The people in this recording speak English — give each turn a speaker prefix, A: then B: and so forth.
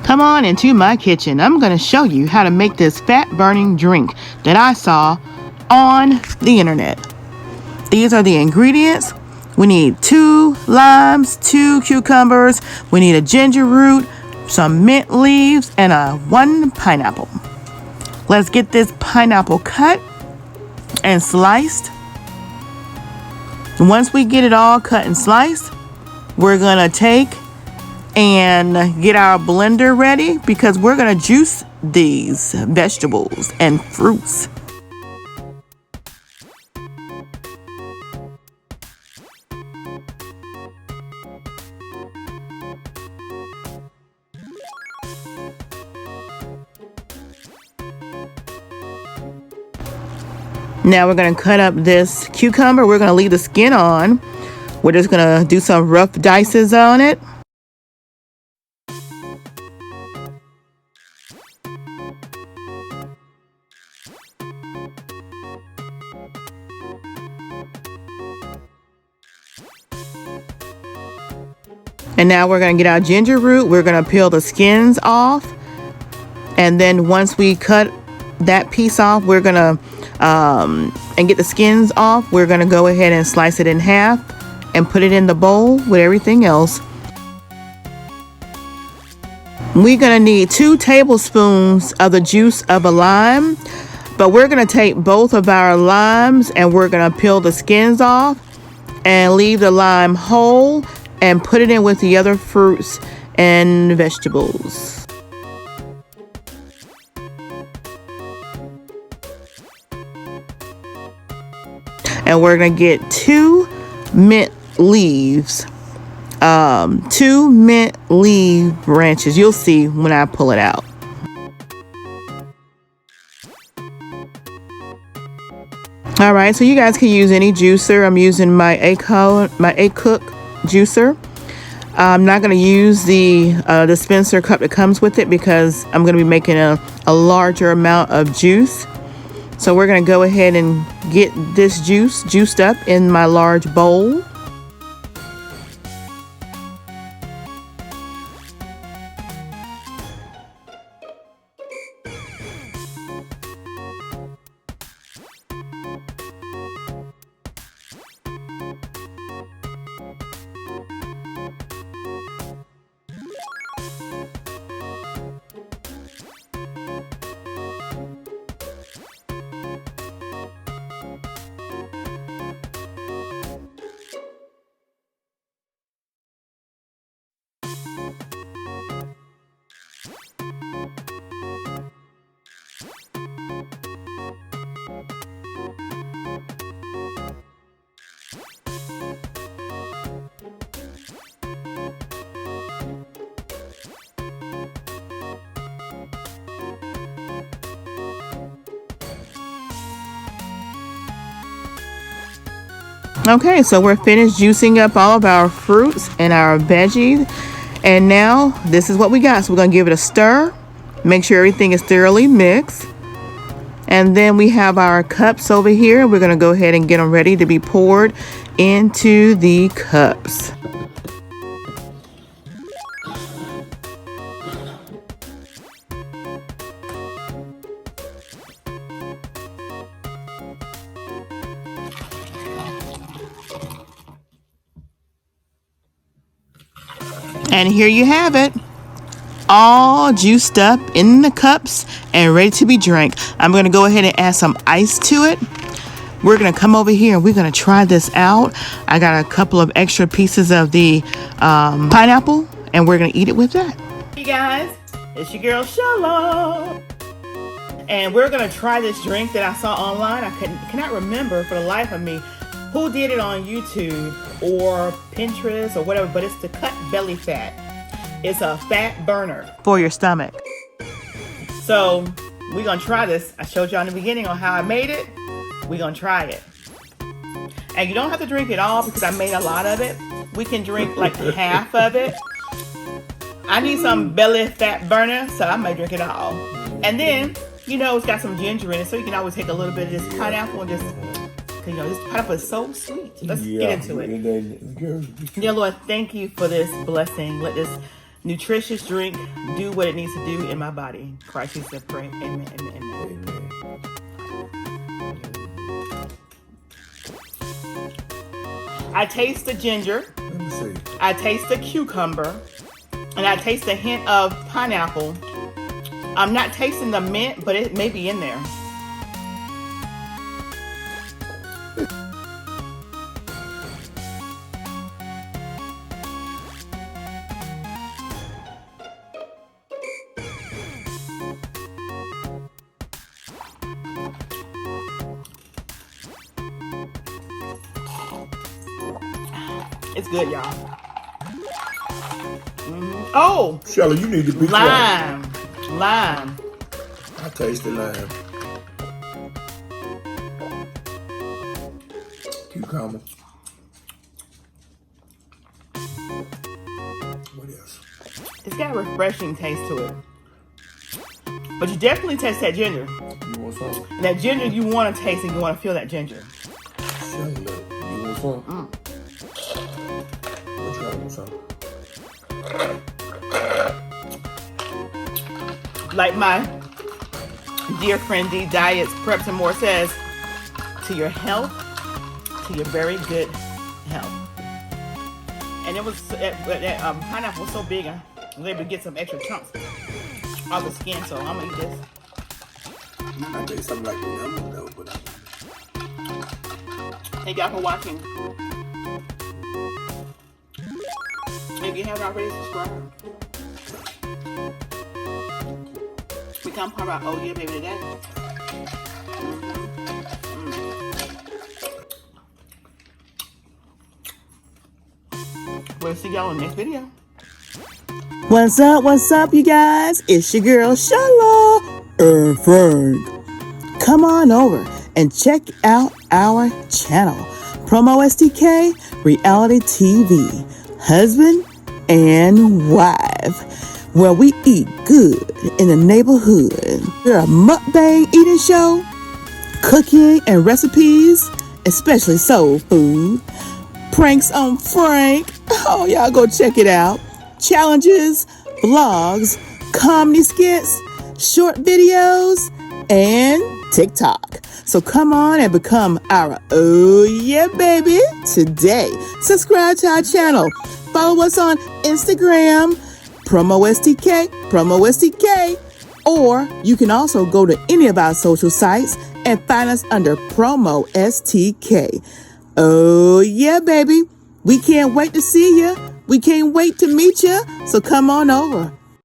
A: Come on into my kitchen. I'm going to show you how to make this fat burning drink that I saw on the internet. These are the ingredients. We need 2 limes, 2 cucumbers. We need a ginger root, some mint leaves, and 1 pineapple. Let's get this pineapple cut and sliced. Once we get it all cut and sliced, we're going to take and get our blender ready because we're going to juice these vegetables and fruits. Now we're going to cut up this cucumber. We're going to leave the skin on. We're just going to do some rough dices on it. And now we're going to get our ginger root. We're going to peel the skins off. And then once we cut that piece off, we're going to and get the skins off, we're going to go ahead and slice it in half and put it in the bowl with everything else. We're going to need 2 tablespoons of the juice of a lime, but we're going to take both of our limes and we're going to peel the skins off and leave the lime whole and put it in with the other fruits and vegetables. And we're going to get 2 mint leaves, 2 mint leaf branches. You'll see when I pull it out. All right, so you guys can use any juicer. I'm using my A-Cook juicer. I'm not going to use the dispenser cup that comes with it because I'm going to be making a larger amount of juice. So we're going to go ahead and get this juice juiced up in my large bowl. Okay, so we're finished juicing up all of our fruits and our veggies. And now this is what we got. So we're going to give it a stir. Make sure everything is thoroughly mixed. And then we have our cups over here. We're going to go ahead and get them ready to be poured into the cups. And here you have it, all juiced up in the cups and ready to be drank. I'm going to go ahead and add some ice to it. We're going to come over here and we're going to try this out. I got a couple of extra pieces of the pineapple and we're going to eat it with that. Hey guys, it's your girl Sheila. And we're going to try this drink that I saw online. I cannot remember for the life of me who did it on YouTube or Pinterest or whatever, but it's to cut belly fat. It's a fat burner for your stomach. So we're gonna try this. I showed you in the beginning on how I made it. We're gonna try it. And you don't have to drink it all because I made a lot of it. We can drink like half of it. I need some belly fat burner, so I might drink it all. And then, you know, it's got some ginger in it, so you can always take a little bit of this pineapple and just, you know, this pineapple is so sweet. Let's get into it. Dear Lord, thank you for this blessing. Let this nutritious drink do what it needs to do in my body. Christ Jesus, I pray. Amen, amen, amen. I taste the ginger.
B: Let me see.
A: I taste the cucumber. And I taste a hint of pineapple. I'm not tasting the mint, but it may be in there. It's good, y'all. Oh!
B: Sheila, you need to be
A: lime. Lime.
B: I taste the lime. Cucumber. What else?
A: It's got a refreshing taste to it. But you definitely taste that ginger.
B: You want some?
A: And that ginger you want to taste and you want to feel that ginger.
B: Sheila, you want some? We'll try with some.
A: Like my dear friend D Diets Preps and More says, to your health, to your very good health. And it was that pineapple was so big, I was able to get some extra chunks off the skin, so I'm gonna eat this.
B: I taste something like that, though, but
A: Thank y'all for watching. If you haven't already, subscribed. Become part of our Oh Yeah Baby today. We'll see y'all in the next video. What's up, you guys? It's your girl, Sheila and Frank. Come on over and check out our channel, PromoSTK Reality TV, husband and wife, where we eat good in the neighborhood. We're a mukbang eating show, cooking and recipes, especially soul food, pranks on Frank. Oh, y'all go check it out. Challenges, vlogs, comedy skits, short videos, and TikTok. So come on and become our Oh Yeah Baby today. Subscribe to our channel. Follow us on Instagram, PromoSTK, or you can also go to any of our social sites and find us under PromoSTK. Oh yeah, baby. We can't wait to see you. We can't wait to meet you. So come on over.